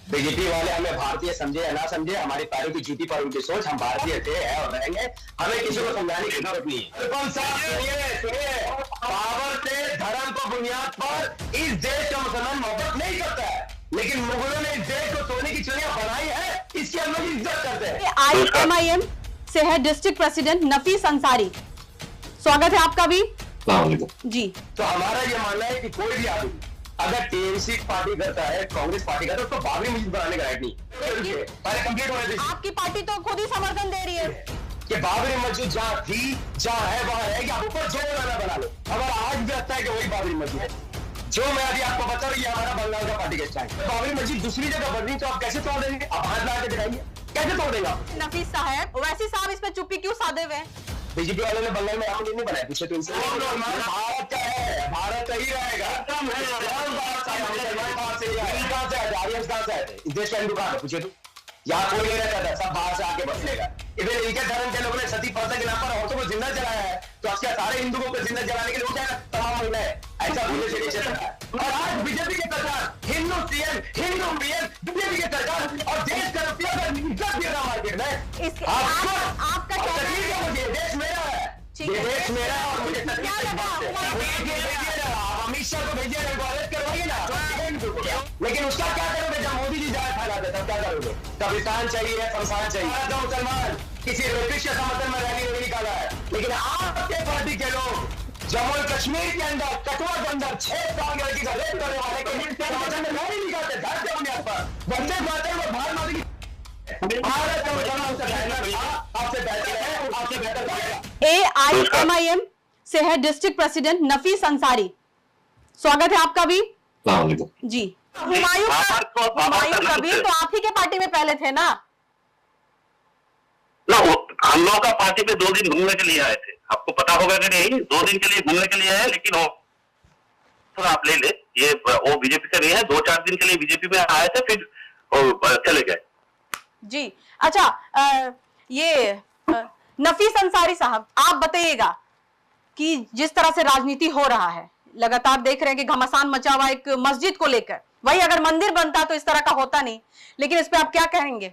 BJP वाले हमें भारतीय समझे या ना समझे, हमारी पैरों की जूती पर उनकी सोच, हम भारतीय थे, है और रहेंगे। हमें किसी को समझाने की जरूरत नहीं है। सुनिए, पावर से धर्म को बुनियाद पर इस देश का मुसलमान मोहब्बत नहीं करता है, लेकिन मुगलों ने इस देश को सोने की चिड़िया बनाई है, इसकी हम लोग इज्जत करते हैं। IMIM से है डिस्ट्रिक्ट प्रेसिडेंट नफीस अंसारी, स्वागत है आपका भी जी। तो हमारा ये मानना है कि कोई भी आदमी अगर टीएमसी पार्टी करता है, कांग्रेस पार्टी करता है, उसको बाबरी मस्जिद बनाने का राइट नहीं। पहले कंप्लीट होने दीजिए। आपकी पार्टी तो खुद ही समर्थन दे रही है कि बाबरी मस्जिद जहाँ थी, जहाँ है वहां है, आप ऊपर जो बनाना बना लो। हमारा आज भी लगता है कि वही बाबरी मस्जिद है। जो मैं अभी आपको बता रहा हूँ, ये हमारा बंगाल का पार्टी का स्टाइल है। बाबरी मस्जिद दूसरी जगह बन रही, तो आप कैसे तोड़ देंगे? आप हाथ ला के दिखाइए, कैसे तोड़ देगा? नफीस साहब, वैसे साहब इस पे चुप्पी क्यों साधे हुए हैं? बीजेपी वालों ने बंगाल में राम मंदिर नहीं बनाया, पूछे तो इनसे। भारत का है, भारत का ही रहेगा। इस देश का हिंदू कहाँ है? पूछे तो यहाँ कोई नहीं रहता था, सब बाहर से आके बसलेगा। इधर इनके धर्म के लोगों ने सती प्रथा के नाम पर औरतों को जिंदा जलाया है, तो आज क्या सारे हिंदुओं को जिंदा जलाने के लिए उठाया तमाम महिलाएं? ऐसा बोलने से नीचे तक है। और आज बीजेपी की सरकार, Hindu CM, Hindu PM, BJP की सरकार और देश का रुपया अगर इज्जत दे रहा मार्केट में, आपका मुझे देश मेरा है, ये देश मेरा है और मुझे अमित शाह को भेजिए, अरेस्ट करवाइए ना। लेकिन उसका क्या करोगे जब मोदी जी जाए फैला देता, क्या करोगे? कब्रिस्तान चाहिए, शमशान चाहिए। मुसलमान किसी रेपिस्ट के समर्थन में रैली नहीं निकाला है, लेकिन आपके पार्टी के लोग जम्मू कश्मीर के अंदर, कठुआ के अंदर 6 साल की लड़की का रेप करने वाले के समर्थन में रैली निकालते धर्म के बुनियाद पर। वंदे मातरम और भारत माता की भारत का मुसलमान आपसे बेहतर है, आपसे बेहतर करेगा। AIMIM से है डिस्ट्रिक्ट प्रेसिडेंट नफीस अंसारी, स्वागत है आपका भी जी। हुमायूं कबीर तो आप ही के पार्टी में पहले थे ना? हम लोग का पार्टी पे 2 दिन घूमने के लिए आए थे, आपको पता होगा कि नहीं? 2 दिन के लिए घूमने के लिए आए, लेकिन तो आप ले ये वो बीजेपी से नहीं है। 2-4 दिन के लिए बीजेपी में आए थे, फिर चले गए जी। अच्छा, ये नफीस अंसारी साहब, आप बताइएगा कि जिस तरह से राजनीति हो रहा है, लगातार देख रहे हैं कि घमासान मचा हुआ एक मस्जिद को लेकर, वही अगर मंदिर बनता तो इस तरह का होता नहीं, लेकिन इस पे आप क्या कहेंगे?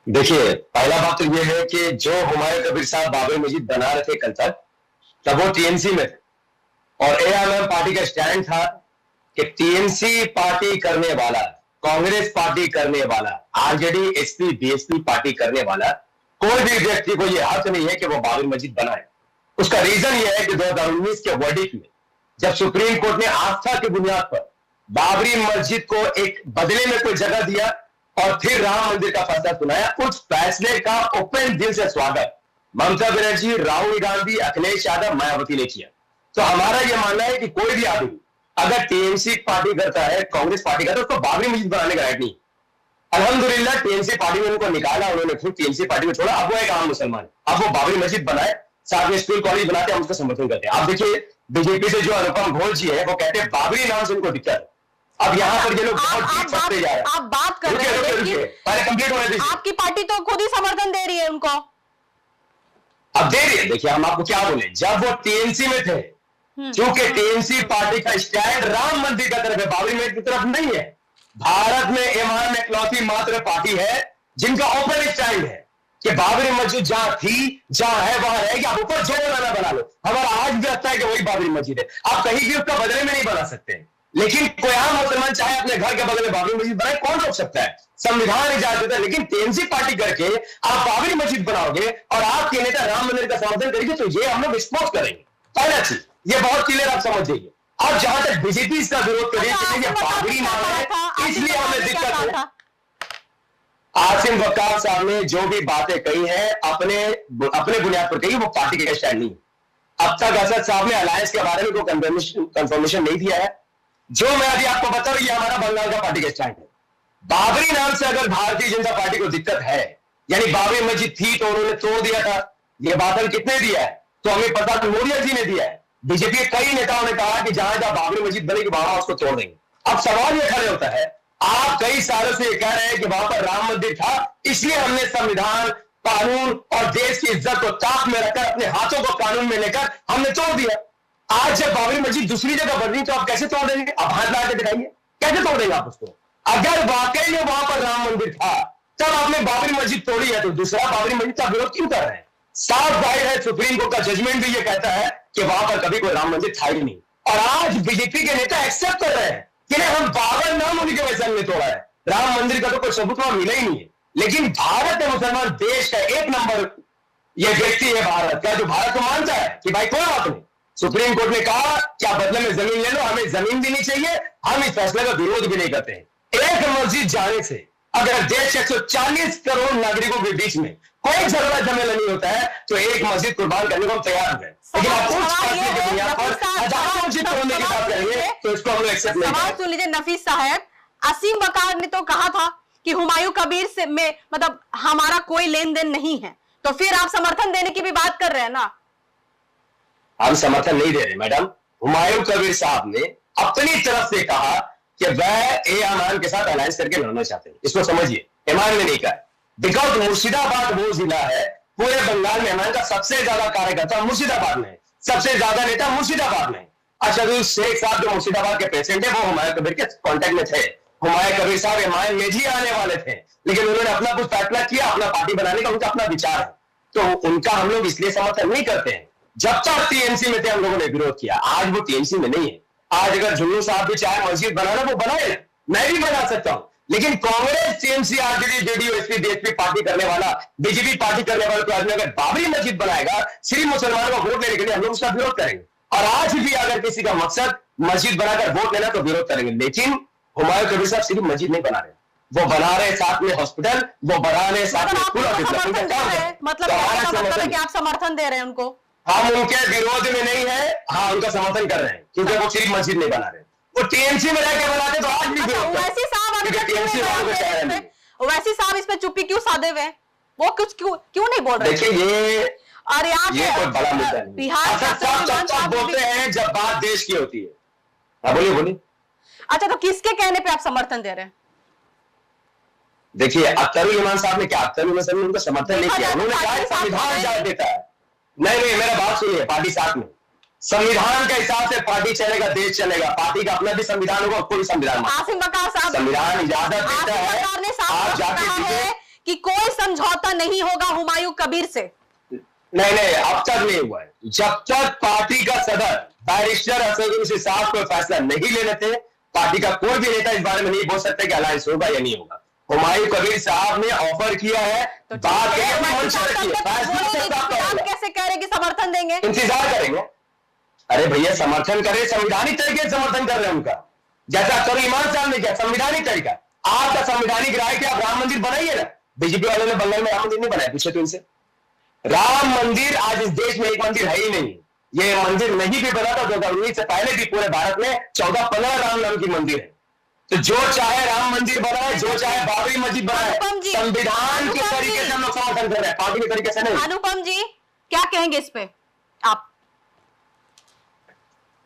देखिए, पहला बात तो ये है कि जो हुमायूं कबीर साहब बाबरी मस्जिद बना रहे थे कल तक, तब वो टीएमसी में थे और AIMIM पार्टी का स्टैंड था कि टीएमसी पार्टी करने वाला, कांग्रेस पार्टी करने वाला, आरजेडी, एसपी, बीएसपी पार्टी करने वाला कोई भी व्यक्ति को यह हक नहीं है कि वो बाबरी मस्जिद बनाए। उसका रीजन यह है कि 2019 के वर्डिक्ट में जब सुप्रीम कोर्ट ने आस्था की बुनियाद पर बाबरी मस्जिद को एक बदले में कोई जगह दिया और फिर राम मंदिर का फैसला सुनाया, उस फैसले का ओपन दिल से स्वागत ममता बनर्जी, राहुल गांधी, अखिलेश यादव, मायावती ने किया। तो हमारा यह मानना है कि कोई भी आदमी अगर टीएमसी पार्टी करता है, कांग्रेस पार्टी करता है, उसको बाबरी मस्जिद बनाने का राइट नहीं। अल्हम्दुलिल्लाह टीएमसी पार्टी में उनको निकाला, उन्होंने खुद टीएमसी पार्टी को छोड़ा, अब वो एक आम मुसलमान, अब वो बाबरी मस्जिद बनाए, साथ में स्कूल कॉलेज बनाते हैं, हम उसका समर्थन करते हैं। आप देखिए बीजेपी से जो अनुपम घोष जी है, वो कहते हैं बाबरी नाम से उनको दिक्कत है। अब यहाँ पर ये लोग आप बात कर रहे हैं, पहले कंप्लीट होने दीजिए। आपकी पार्टी तो खुद ही समर्थन दे रही है उनको। अब दे रही है, देखिए हम आपको क्या बोले, जब वो टीएमसी में थे, क्योंकि टीएमसी पार्टी का स्टैंड राम मंदिर का तरफ है, बाबरी मस्जिद की तरफ नहीं है। भारत में AIMIM इकलौती मात्र पार्टी है जिनका ओपन स्टैंड है कि बाबरी मस्जिद जहां थी, जहां है वहां रहेगी, आप ऊपर जो बनाना बना लो। हमारा आज भी लगता है कि वही बाबरी मस्जिद है, आप कहीं भी उसका बदले में नहीं बना सकते। लेकिन कोई आम मुसलमान चाहे अपने घर के बगल में बाबरी मस्जिद बनाए, कौन रोक सकता है? संविधान इजाजत देता है। लेकिन टीएमसी पार्टी करके आप बाबरी मस्जिद बनाओगे और आपके नेता राम मंदिर का समर्थन करेंगे, तो ये हम लोग एक्सपोज करेंगे। पहला चीज ये बहुत क्लियर आप समझ जाइए। अब जहां तक बीजेपी इसका विरोध कर रही है, ये बाबरी नाम है, इसलिए हमें दिक्कत है। आसिम वक्कार साहब ने जो भी बातें कही हैं अपने बुनियाद पर कही, वो पार्टी का स्टैंड नहीं। अब तक असद साहब ने अलायंस के बारे में कोई कंफर्मेशन नहीं दिया है। जो मैं अभी आपको बता रहा हूं, ये हमारा बंगाल का पार्टी का स्टैंड है। बाबरी नाम से अगर भारतीय जनता पार्टी को दिक्कत है, यानी बाबरी मस्जिद थी तो उन्होंने तोड़ दिया था, ये बादल कितने दिया है? तो हमें पता तो मोदी जी ने दिया है। बीजेपी के कई नेताओं ने कहा कि जहां जहां बाबरी मस्जिद बनेगी वहां उसको तोड़ देंगे। अब सवाल यह खड़े होता है, आप कई सालों से ये कह रहे हैं कि वहां पर राम मंदिर था, इसलिए हमने संविधान, कानून और देश की इज्जत को ताक में रखकर अपने हाथों को कानून में लेकर हमने तोड़ दिया। आज जब बाबरी मस्जिद दूसरी जगह बन रही, तो आप कैसे तोड़ देंगे? आप हाथ ला के दिखाइए, कैसे तोड़ेंगे आप उसको? अगर वाकई में वहां पर राम मंदिर था तब आपने बाबरी मस्जिद तोड़ी है, तो दूसरा बाबरी मस्जिद का विरोध क्यों कर रहे हैं? साफ जाहिर है, सुप्रीम कोर्ट का जजमेंट भी ये कहता है कि वहां पर कभी कोई राम मंदिर था ही नहीं। और आज बीजेपी के नेता एक्सेप्ट कर रहे हैं कि नहीं, हम बाबर नाम उन्हीं के वजह से तोड़ा है, राम मंदिर का तो कोई सबूत वहां मिला ही नहीं है। लेकिन भारत है मुसलमान देश का एक नंबर ये व्यक्ति है भारत का, जो भारत को मानता है कि भाई कोई बात नहीं, सुप्रीम कोर्ट ने कहा कि आप बदले में जमीन ले लो, हमें जमीन भी नहीं चाहिए, हम इस फैसले का विरोध भी नहीं करते हैं। एक मस्जिद जाने से अगर देश के 140 करोड़ नागरिकों के बीच में कोई झगड़ा झमेला नहीं होता है, तो एक मस्जिद कुर्बान करने को हम तैयार हैं। लेकिन आप उस फैसले की बुनियाद पर हजारों मस्जिद तोड़ने की बात करेंगे तो इसको हम लोग एक्सेप्ट नहीं करेंगे। सुन लीजिए नफीस साहब, असीम बकार ने तो कहा था कि हुमायूं कबीर से में मतलब हमारा कोई लेन देन नहीं है, तो फिर आप समर्थन देने की भी बात कर रहे हैं ना? हम समर्थन नहीं दे रहे मैडम। हुमायूं कबीर साहब ने अपनी तरफ से कहा कि वह इमाम के साथ अलायंस करके लड़ना चाहते हैं, इसको समझिए, इमाम ने नहीं कहा। बिकॉज मुर्शिदाबाद वो जिला है पूरे बंगाल में इमाम का सबसे ज्यादा कार्यकर्ता मुर्शिदाबाद में, सबसे ज्यादा नेता मुर्शिदाबाद में। अशदुल शेख साहब जो मुर्शिदाबाद के प्रेसिडेंट है वो हुमायूं कबीर के कॉन्टेक्ट में थे। हुमायूं कबीर साहब इमाम में जी आने वाले थे, लेकिन उन्होंने अपना कुछ फैसला किया, अपना पार्टी बनाने का उनका अपना विचार है, तो उनका हम लोग इसलिए समर्थन नहीं करते हैं। जब तक टीएमसी में थे हम लोगों ने विरोध किया, आज वो टीएमसी में नहीं है। आज अगर जुन्नू साहब भी चाहे मस्जिद बनाना वो बनाए, मैं भी बना सकता हूं, लेकिन Congress, TMC, RJD, JDU, SP, BSP party करने वाला, बीजेपी पार्टी करने वाले को आदमी अगर बाबरी मस्जिद बनाएगा सिर्फ मुसलमानों को वोट लेने के लिए, हम लोग उसका विरोध करेंगे। और आज भी अगर किसी का मकसद मस्जिद बनाकर वोट लेना तो विरोध करेंगे। लेकिन हुमायूं कबीर साहब सिर्फ मस्जिद नहीं बना रहे, वो बना रहे साथ में हॉस्पिटल, वो बना रहे साथ में पूरा मतलब आप समर्थन दे रहे हैं उनको? हम उनके विरोध में नहीं है, हाँ उनका समर्थन कर रहे हैं, क्योंकि वो सिर्फ मस्जिद नहीं बना रहे, वो टीएमसी में रह के बनाते तो आज भी वैसी साहब इस पे चुप्पी क्यों साधे हुए हैं? वो कुछ क्यों नहीं बोल रहे? देखिए ये और ये कोई बड़ा मुद्दा नहीं। बिहार सब बोलते हैं जब बात देश की होती है। हाँ बोलिए बोलिए। अच्छा, तो किसके कहने पे आप समर्थन दे रहे हैं? देखिए अख्तरुल इमान साहब ने क्या, अख्तरुल इमान साहब ने उनका समर्थन नहीं किया, उन्होंने कहा संविधान इजाजत देता है। नहीं मेरा बात सुनिए, पार्टी साथ में, संविधान के हिसाब से पार्टी चलेगा, देश चलेगा, पार्टी का अपना भी संविधान होगा, कोई संविधान आसिम बकार साहब संविधान इजाजत देता है। आप जाके कि कोई समझौता नहीं होगा हुमायूं कबीर से। नहीं अब तक नहीं हुआ है। जब तक पार्टी का सदर बैरिस्टर असदुद्दीन साहब को फैसला नहीं ले लेते, पार्टी का कोई भी नेता इस बारे में नहीं बोल सकता कि अलायंस होगा या नहीं होगा। हुमायूं कबीर साहब ने ऑफर किया है, तो बात कैसे कह रहे कि समर्थन देंगे? इंतजार करेंगे। अरे भैया समर्थन करें, संवैधानिक तरीके से समर्थन कर रहे हैं उनका, जैसा अख्तरुल इमान साहब ने किया, संवैधानिक तरीका। आपका संवैधानिक राय कि आप राम मंदिर बनाइए ना, बीजेपी वालों ने बंगाल में राम मंदिर नहीं बनाया, पूछे तो इनसे। राम मंदिर आज इस देश में एक मंदिर है ही नहीं, ये मंदिर नहीं भी बना था 2019 से पहले भी पूरे भारत में 14-15 राम नाम की मंदिर है। तो जो चाहे राम मंदिर बनाए, जो चाहे बाबरी मस्जिद बनाए, संविधान के तरीके से हम लोग समर्थन कर रहे हैं, पार्टी के तरीके से नहीं। अनुपम जी क्या कहेंगे इस पे आप?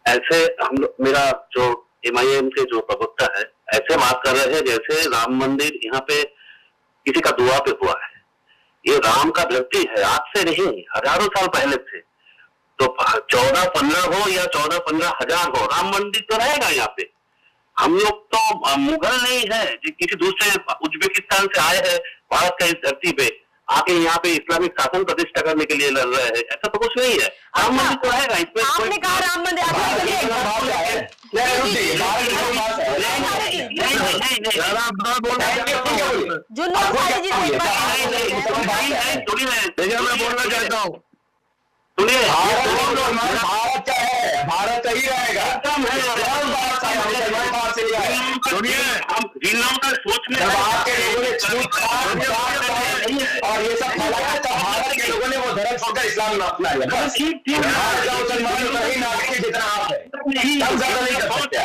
ऐसे हम लोग, मेरा जो एमआईएम के जो प्रवक्ता है ऐसे बात कर रहे हैं जैसे राम मंदिर यहाँ पे किसी का दुआ पे हुआ है। ये राम का धरती है, आज से नहीं, हजारों साल पहले से। तो 14-15 हो या 14-15 हजार हो, राम मंदिर तो रहेगा यहाँ पे। हम लोग तो मुगल नहीं है किसी दूसरे उज्बेकिस्तान से आए हैं भारत का इस धरती पे, आके यहाँ पे इस्लामिक शासन प्रतिष्ठा करने के लिए लड़ रहे हैं, ऐसा तो कुछ नहीं है। राम मंदिर तो रहेगा, इसमें आपने कहा राम मंदिर मैं बोलना चाहता हूँ, सुनिए, भारत का है, भारत का ही रहेगा। सुनिए, हम जिन लोगों का सोच में आपके लोगों ने और ये सब फैलाया तो भारत के लोगों ने वो धर्म छोड़कर इस्लाम में अपना लिया। मुसलमानों का ही नागरिक है जितना आप है, हम ज्यादा नहीं कर सकते।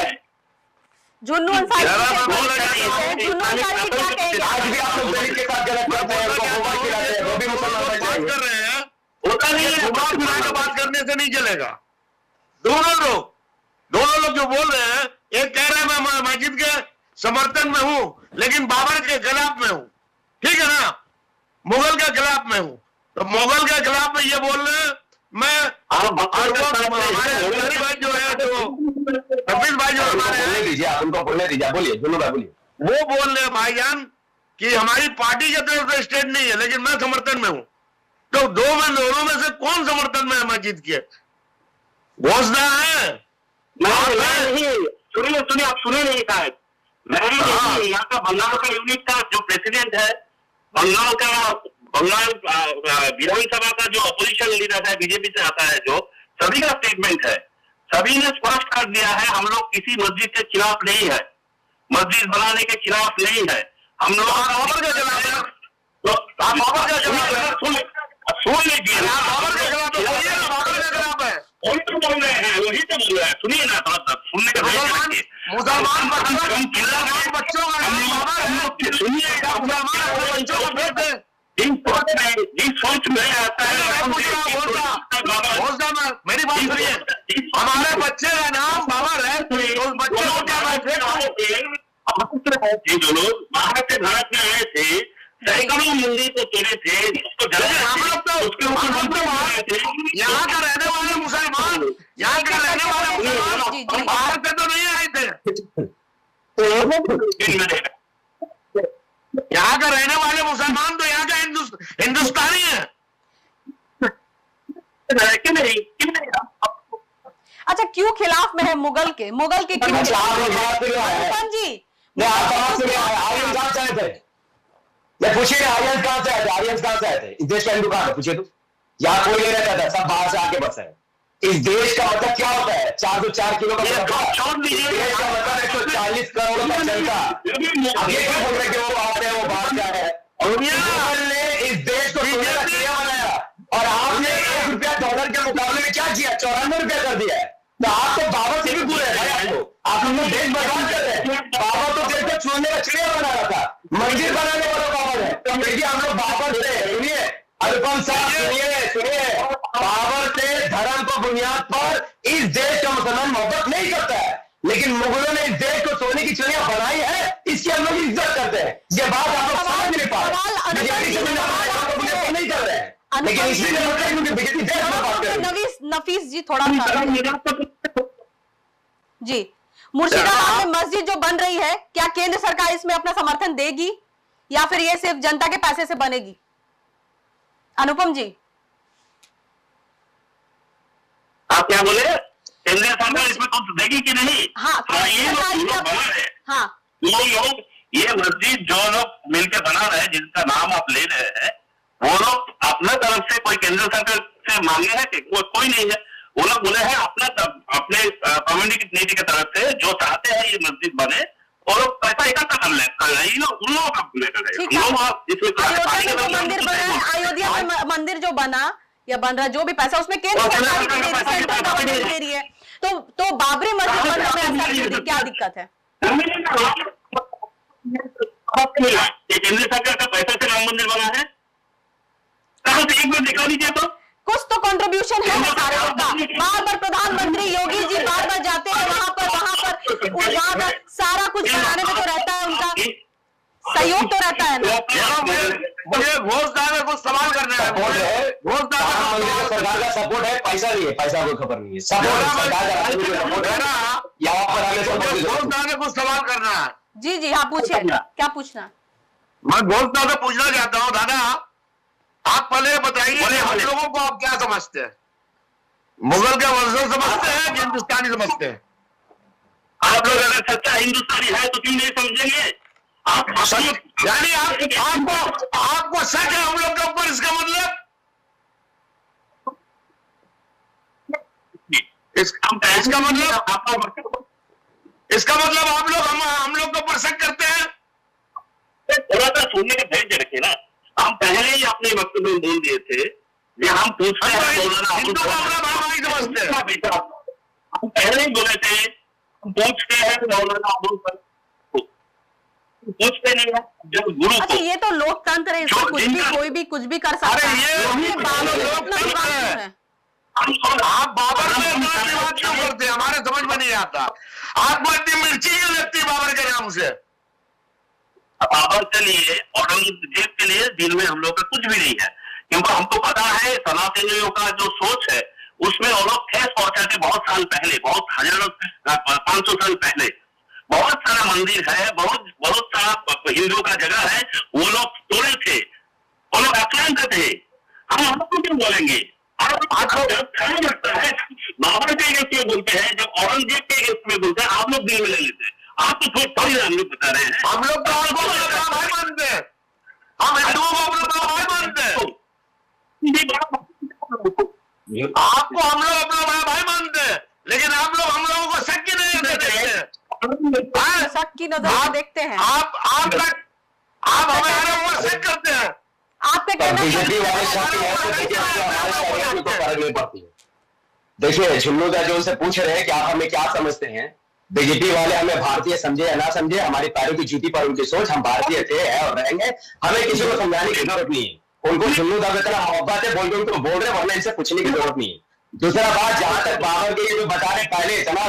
जुन्नू अंसारी आज भी आप लोग दलित के साथ गलत करते हैं, उनको मोबाइल खिलाते हैं, वो भी मुसलमान कर रहे हैं। होता नहीं है, बात करने से नहीं चलेगा। दोनों लोग जो बोल रहे हैं, एक कह रहा है मैं मस्जिद के समर्थन में हूं लेकिन बाबर के खिलाफ में हूं, ठीक है ना, मुगल के खिलाफ में हूं। तो मुगल के खिलाफ में ये बोल रहे हैं मैं हमारे अंसारी भाई जो है तो हफीज भाई जो हमारे बोलने दीजिए, आप उनको बोलने दीजिए, बोलिए दोनों भाई बोलिए। वो बोल रहे हैं भाईजान कि हमारी पार्टी की तरफ से स्टेट नहीं है, लेकिन मैं समर्थन में हूं। तो दोनों में से कौन समर्थन में है मस्जिद के? घोषणा है नहीं, सुनिए आप सुने नहीं शायद। मैंने यहाँ का बंगाल का यूनिट का जो प्रेसिडेंट है, बंगाल विधानसभा का जो अपोजिशन लीडर है, बीजेपी से आता है, जो सभी का स्टेटमेंट है, सभी ने स्पष्ट कर दिया है हम लोग किसी मस्जिद के खिलाफ नहीं है, मस्जिद बनाने के खिलाफ नहीं है। हम लोग सुन लीजिए, वही तो बोल रहे हैं, सुनिए ना, थोड़ा सा सुनने का मुसलमान बच्चों जिस सोच में आता है, मेरी बात सुनिए, हमारे बच्चे का नाम बाबा है, उस बच्चे को क्या जो लोग बाहर से भारत में आए थे, सैकड़ों मंदिर को तोड़े थे, उसको हम लोग तो यहाँ का रहने वाले मुसलमान, यहाँ का रहने वाले मुसलमान बाहर से तो नहीं आए थे। यहाँ का रहने वाले मुसलमान तो यहाँ का हिंदुस्तानी है कि नहीं? अच्छा, क्यों खिलाफ में है मुगल के क्यों अनुपम जी? आर्यन कहाँ से आए थे? पूछिए आर्यन कहाँ से आए थे? आर्यन कहाँ से आए थे? इस देश का हिंदू कहाँ था? पूछिए तो। यहाँ कोई नहीं रहता था, सब बाहर से आके बसे हैं। इस देश का मतलब क्या होता है? 404 किलो का मतलब 140 करोड़ का जनता। अब ये क्या बोल रहे कि वो बाहर है, वो बाहर जा रहे हैं? मुगल ने इस देश को सोने का चिड़िया बनाया और आपने $1 के मुकाबले में क्या किया? 94 रुपया कर दिया है। तो आप तो बाबर से भी बुरे हैं आपको, आप लोग देश बर्बाद कर रहे हैं। बाबर तो देश को सोने का चिड़िया बना रहा था, मंदिर बनाने वाला बाबर है। तो देखिए हम लोग बाबर से, सुनिए अनुपम साहब, सुनिए बाबर से धर्म को बुनियाद पर इस देश का मुसलमान मोहब्बत नहीं करता है, लेकिन मुगलों ने इस देश को सोने की चिड़िया बनाई है, इसकी हम लोग इज्जत करते हैं। ये बात आप लोग समझ नहीं पा रहे, बीजेपी नहीं कर रहे हैं, लेकिन इसलिए बीजेपी देश में बात कर रही है। नफीस जी थोड़ा सा जी, मुर्शिदाबाद में मस्जिद जो बन रही है, क्या केंद्र सरकार इसमें अपना समर्थन देगी या फिर ये सिर्फ जनता के पैसे से बनेगी? अनुपम जी आप क्या बोले? केंद्र सरकार इसमें कुछ देगी कि नहीं? हाँ, ये लोग बना रहे, हाँ, ये मस्जिद जो लोग मिलकर बना रहे हैं, जिसका नाम आप ले रहे हैं, वो लोग अपने तरफ से कोई केंद्र सरकार से मांगे हैं कि कोई नहीं है। वो लोग बोले हैं अपने कम्युनिटी की तरफ से जो चाहते हैं ये मस्जिद बने, और लोग पैसा इकट्ठा कर रहे हैं, उन लोगों का अयोध्या में मंदिर जो बना या बन रहा, जो भी पैसा उसमें केंद्र सरकार सेंट्रल गवर्नमेंट दे रही है, तो बाबरी मस्जिद बनने में ऐसा क्या दिक्कत है? केंद्र सरकार का पैसा से राम मंदिर बना है, कहाँ से एक बार दिखा दीजिए तो। कुछ तो कंट्रीब्यूशन है सारे लोग का। बार बार प्रधानमंत्री योगी जी बार बार जाते हैं वहां पर सारा कुछ बनाने में तो रहता है, उनका सहयोग तो रहता है ना। मुझे घोषदार में कुछ सवाल करना है। सरकार का सपोर्ट है, पैसा नहीं है, पैसा कोई खबर नहीं है, सपोर्ट है ना। यहाँ पर हमें घोषदार में कुछ सवाल करना है। जी हाँ, पूछिए, क्या पूछना? मैं घोषदार से पूछना चाहता हूँ, दादा आप पहले बताइए हम लोगों को आप क्या समझते हैं? मुगल के वंशज समझते हैं कि हिंदुस्तानी समझते हैं? आप लोग अगर सच्चा हिंदुस्तानी है तो क्यों नहीं समझेंगे? आप यानी आपको शक है हम लोग के ऊपर, इसका मतलब इसका मतलब आप लोग हम लोग के ऊपर शक करते हैं? थोड़ा सा सुनने के धैर्य रखिए ना। हम पहले ही अपने वक्तव्य में बोल दिए थे कि हम पूछते हैं, हम पहले ही बोले थे हम पूछते हैं पूछते नहीं है जब गुरु। अच्छा, ये तो लोकतंत्र है, इसमें कुछ भी कर सकता है। आप बाबर से बात क्यों करते हैं? हमारे समझ में नहीं आता। आपको इतनी मिर्ची क्यों लगती है बाबर के नाम से? बाबर के लिए, औरंगजेब के लिए दिल में हम लोग का कुछ भी नहीं है, क्योंकि हमको पता है सनातनियों का जो सोच है उसमें वो लोग ठेस पहुंचाते बहुत साल पहले, बहुत हजारों 500 साल पहले। बहुत सारा मंदिर है, बहुत सारा हिंदुओं का जगह है, वो लोग तोड़े थे, वो लोग आक्रांत थे। हम आपको क्यों बोलेंगे? लगता है बाबर के अगेंस्ट में बोलते हैं, जब औरंगजेब के अगेंस्ट में बोलते हैं, आप लोग दिल में ले लेते हैं। आप तो थोड़ी हम लोग बता रहे हैं, हम लोग तो आपको अपना भाई मानते हैं, हम हिंदुओं को अपना भाई मानते हैं। आपको हम लोग अपना भाई मानते हैं, लेकिन आप लोग हम लोगों को शक की नजर से देखते हैं, शक की नजर से देखते हैं। आप हमें हर वक्त शक करते हैं। आपका कहना बीजेपी वाले शक है तो देखिए हमारे शरीर में तो फर्क नहीं पड़ती है। देखिए झुन्नूदा जो उनसे पूछ रहे हैं कि आप हमें क्या समझते हैं, बीजेपी वाले हमें भारतीय समझे या ना समझे, हमारी पैरों की जूती पर उनकी सोच, हम भारतीय थे, है और रहेंगे, हमें किसी को समझाने की जरूरत नहीं है। उनको झुन्नूदा की तरह मोहब्बत है, बोल के उनको बोल रहे, वरना इनसे पूछने की जरूरत नहीं है। दूसरा बात, जहां तक बाबर के जो बता रहे पहले इतना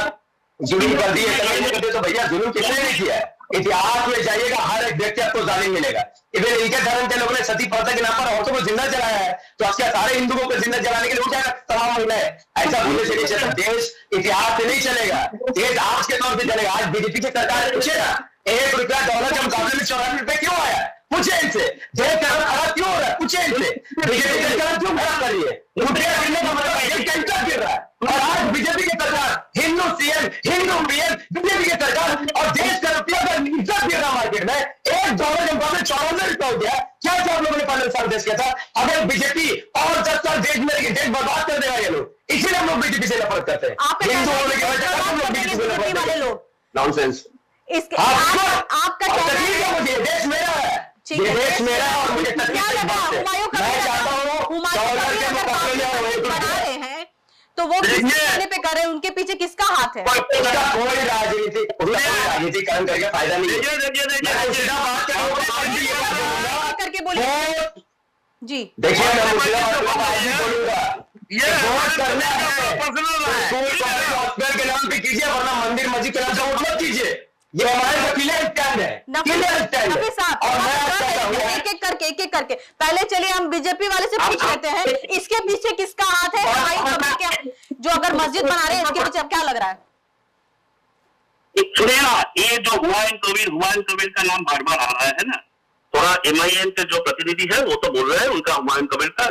जुल्म कर दिए, इतना नहीं करते तो भैया जुल्म किसने नहीं किया है? इतिहास में जाइएगा, हर एक व्यक्ति आपको जालिम मिलेगा। इवन इनके धर्म के लोगों ने सती प्रथा के नाम पर औरतों को जिंदा जलाया है, तो आज क्या सारे हिंदुओं को जिंदा जलाने के लिए उठ जाएगा तमाम महिलाएं? ऐसा भूलने से नहीं चलता। देश इतिहास से नहीं चलेगा, देश आज के तौर पर चलेगा। आज बीजेपी की सरकार पूछेगा $1 के मुकाबले में 94 रुपए क्यों आया? पूछे इनसे। देश का खराब क्यों हो रहा है? पूछे इनसे। बीजेपी की सरकार क्यों खराब कर रही है? रुपया गिरने का मतलब है कैंसर गिर रहा है, और आज बीजेपी की सरकार, Hindu CM, Hindu PM, BJP की सरकार, और देश का रुपया का इज्जत गिर रहा मार्केट में। $1 के मुकाबले 94 रुपया हो गया। क्या आप लोगों ने 15 साल देश किया था? अगर बीजेपी और 10 साल देश में देश बर्बाद कर देगा ये लोग, इसीलिए हम लोग बीजेपी से नफरत करते हैं। हिंदू होने की वजह से हम लोग बीजेपी से नफरत करते हैं। नॉनसेंस। आपका मुझे देश मेरा है, ये देश मेरा है, और मुझे तकलीफ है। मैं चाहता हूँ $1 के मुकाबले बना रहे हैं तो वो किस कहने पे कर रहे हैं? उनके पीछे किसका हाथ है? उसका कोई राजनीतिकरण करके फायदा नहीं है। करके बोलिए जी। देखिए मैं बोलूंगा, ये वोट करना है हॉस्पिटल के नाम पे कीजिए, वरना मंदिर मस्जिद के नाम से वोट मत कीजिए। ये हमारे क्लियर स्टैंड है, क्लियर स्टैंड है। और मैं एक एक करके पहले चलिए हम बीजेपी वाले से पूछ लेते हैं, इसके पीछे किसका हाथ है? जो अगर मस्जिद बना रहे हैं इसके पीछे अब क्या लग रहा है? सुनिए ना, ये जो हुमायूं कबीर का नाम बार बार आ रहा है ना, थोड़ा MIM के जो प्रतिनिधि है वो तो बोल रहे हैं उनका हुमायूं कबीर का,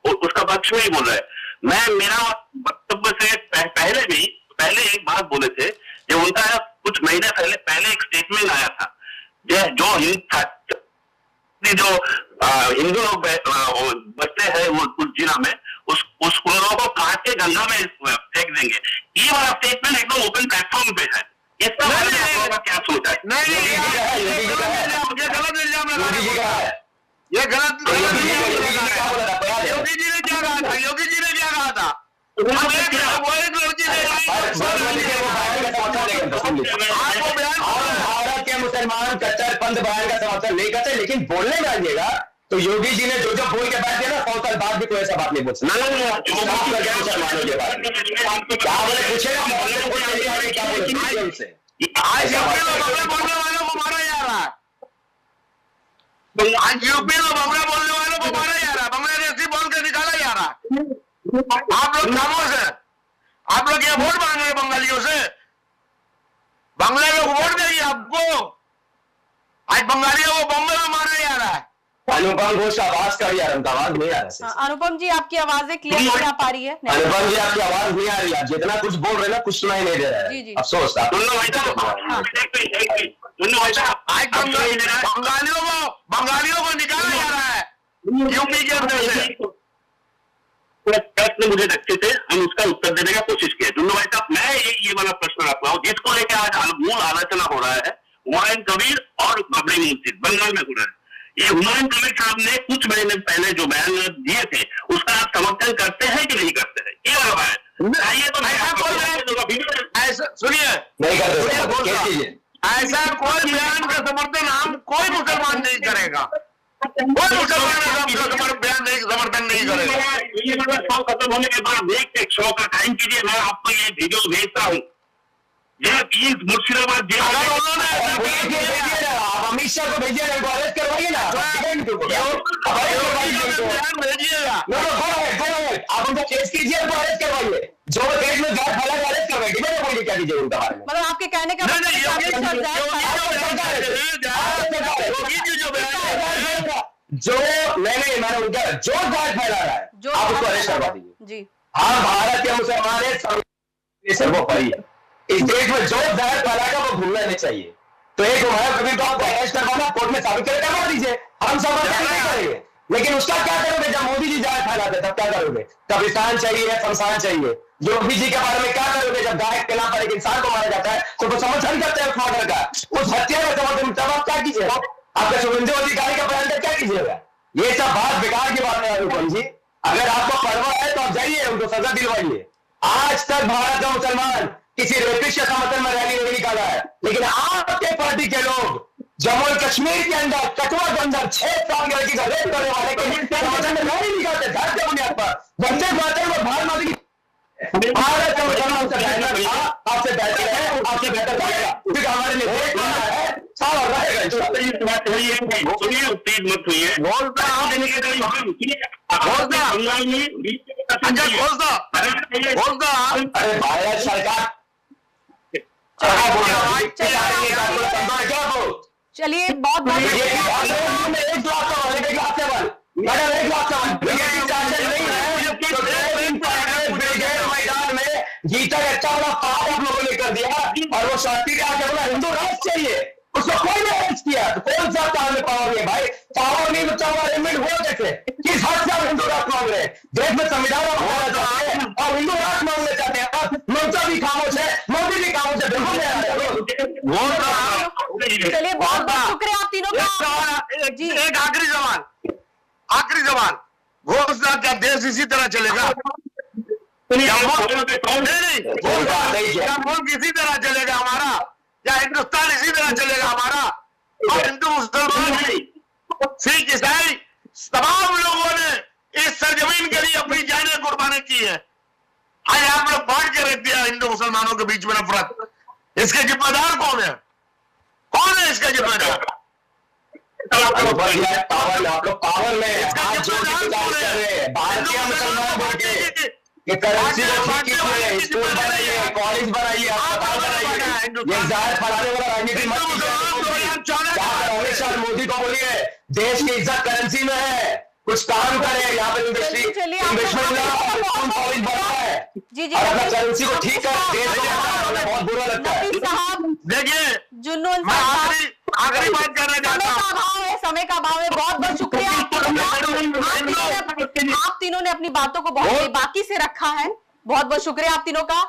उसका पक्ष में ही बोल रहे हैं। मैं मेरा वक्तव्य से पहले एक बात बोले थे, जो उनका कुछ महीने पहले एक स्टेटमेंट आया था, जो हिंदू लोग बचते हैं वो उस जिला में, उन लोगों को काट के गंगा में फेंक देंगे। ये वाला स्टेटमेंट एकदम ओपन प्लेटफॉर्म पे है। इसका क्या सोच है? नहीं, मुझे गलत इल्जाम लगा रहे हैं। ये गलत योगी जी ने क्या कहा था? योगी जी ने क्या कहा था? वो एक लड़की भारत के मुसलमान कट्टरपंथ बयान का समर्थन नहीं करते, लेकिन बोलने में आइएगा तो योगी जी ने जो बोल के बैठ गया ना, 100 साल बाद भी कोई ऐसा बात नहीं बोल सकता। मुसलमानों के बारे में क्या बोले पूछेगा, क्या बोले उनसे? आज यूपी में बंगला बोलने वालों को मारा जा रहा है, आज यूपी में बंगला बोलने वालों को मारा जा रहा है, बांग्लादेशी बोल के निकाला जा रहा है। आप लोग खामोश हैं, आप लोग ये वोट मांग रहे हैं बंगालियों से। बंगाली लोग वोट देंगे आपको। आज बंगालियों को बम्बई में मारा जा रहा है। अनुपम घोष आवाज का यार, आवाज नहीं आ रहा। अनुपम जी आपकी आवाजें क्लियर नहीं आ पा रही है। अनुपम जी आपकी आवाज नहीं आ रही है, जितना कुछ बोल रहे ना कुछ सुनाई नहीं दे रहा है। अफसोस। बंगालियों को निकाला जा रहा है यूपी के अंदर से। प्रश्न मुझे रखे थे, हम उसका उत्तर देने का कोशिश किया। दुन्नू भाई साहब, मैं ये वाला प्रश्न रख रहा हूँ जिसको लेकर आज मूल आलोचना हो रहा है, हुमायूं कबीर और बाबरी मस्जिद बंगाल में हो रहा है। ये हुमायूं कबीर साहब ने कुछ महीने पहले जो बयान दिए थे उसका आप समर्थन करते हैं कि नहीं करते हैं? ये वाला है तो ऐसा सुनिए, ऐसा कोई बयान का समर्थन हम कोई मुसलमान नहीं करेगा, कोई मुसलमान बयान नहीं समर्थन नहीं करेगा। ये शो खत्म होने के बाद देख एक शो का टाइम कीजिए, मैं आपको ये वीडियो भेजता हूँ। ये प्लीज मुर्शिदाबाद अगर उन्होंने अमित शाह को भेजिए, अरेस्ट करवाइए ना, भेजिएगा। आप उनको केस कीजिए, उनको अरेस्ट करवाइए, जो देश में जाट फैला अरेस्ट करवाइए, बोलिए क्या कीजिए उनका बारे में। मतलब आपके कहने का मतलब है कि अमित शाह जाट जो मैंने उनका जो जाट फैला रहा है आप उसको अरेस्ट करवा दीजिए जी। हाँ, भारत के मुसलमान है, सर्वोपरि है, इस देश में जो जाट फैलाएगा वो भूलना नहीं चाहिए। तो एक हुमायूं कबीर को आपको अरेस्ट करवाना, कोर्ट में साबित करके करवा दीजिए, हम समर्थन नहीं करेंगे। लेकिन उसका क्या करोगे जब मोदी जी जाट फैलाते तब क्या करोगे? कब्रिस्तान चाहिए, शमशान चाहिए। योगी जी के बारे में क्या करोगे जब गाय के नाम पर एक इंसान को मारा जाता है तो वो समर्थन करते हैं उस मर्डर का, उस हत्या का समर्थन, तब आप क्या कीजिएगा? आपके शुभेंदु अधिकारी का बयान क्या कीजिएगा? ये सब बात बेकार की बात है अनुपम जी। अगर आपको परवाह है तो आप जाइए, उनको सजा दिलवाइए। आज तक भारत का मुसलमान किसी रेपिस्ट के समर्थन में रैली नहीं निकाला है, लेकिन आपके पार्टी के लोग जम्मू और कश्मीर के अंदर, कठुआ के अंदर 6 साल की लड़की का रेप करने वाले के समर्थन में रैली निकालते हैं धर्म के बुनियाद पर। वंदे मातरम और भारत माता की, भारत का मुसलमान से बेहतर था, आपसे बेहतर है, आपसे बेहतर रहेगा, क्योंकि हमारे लिए देश बना है, सारा रहेगा। सुनिए, उत्तेज मत हुई है, अरे भारत सरकार चलिए बहुत बहुत गीता का अच्छा वाला पाप आप लोगों ने कर दिया और वो शांति के आगे बोला हिंदू राष्ट्र चाहिए, उसको कोई नहीं अरेस्ट किया। तो कौन सा काम में पावर है भाई? पावर नहीं बच्चा हुआ अरेंजमेंट हुआ कैसे? किस हद से आप हिंदू राष्ट्र मांग रहे हैं? देश में संविधान आप बनाना चाहते हैं और हिंदू राष्ट्र मांगना चाहते हैं। आप ममता भी खामोश है, मोदी भी खामोश है, बिल्कुल नहीं आ रहे। चलिए बहुत बहुत शुक्रिया आप तीनों का जी। एक आखिरी सवाल, घोषणा क्या देश इसी तरह चलेगा? क्या मुल्क इसी तरह चलेगा हमारा, या हिंदुस्तान इसी तरह चलेगा हमारा? और हिंदू मुसलमान सिख ईसाई तमाम लोगों ने इस सरजमीन के लिए अपनी जानें कुर्बानी की है। आज आप लोग बांट के रख दिया हिंदू मुसलमानों के बीच में नफरत। इसके जिम्मेदार कौन है? कौन है इसका जिम्मेदार? आप लोग पावर में भारतीय मुसलमान बोल के कि करेंसी को ठीक कीजिए, स्कूल बनाइए, कॉलेज बनाइए, अस्पताल बनाइए, ये जाहिर फैलाने वाला राजनीति मत कीजिए। अमित शाह मोदी को बोलिए देश की इज्जत करेंसी में है, कुछ काम करे, यहाँ पे इन्वेस्टमेंट कॉलेज बना है जी जी और अपना करेंसी को ठीक कर, देश को बहुत बुरा लगता है। देखिए, जुन्नून आखिरी बात करना चाहता हूँ। समय का अभाव है। बहुत बहुत शुक्रिया आप तीनों ने अपनी बातों को बहुत बाकी से रखा है। बहुत बहुत शुक्रिया आप तीनों का।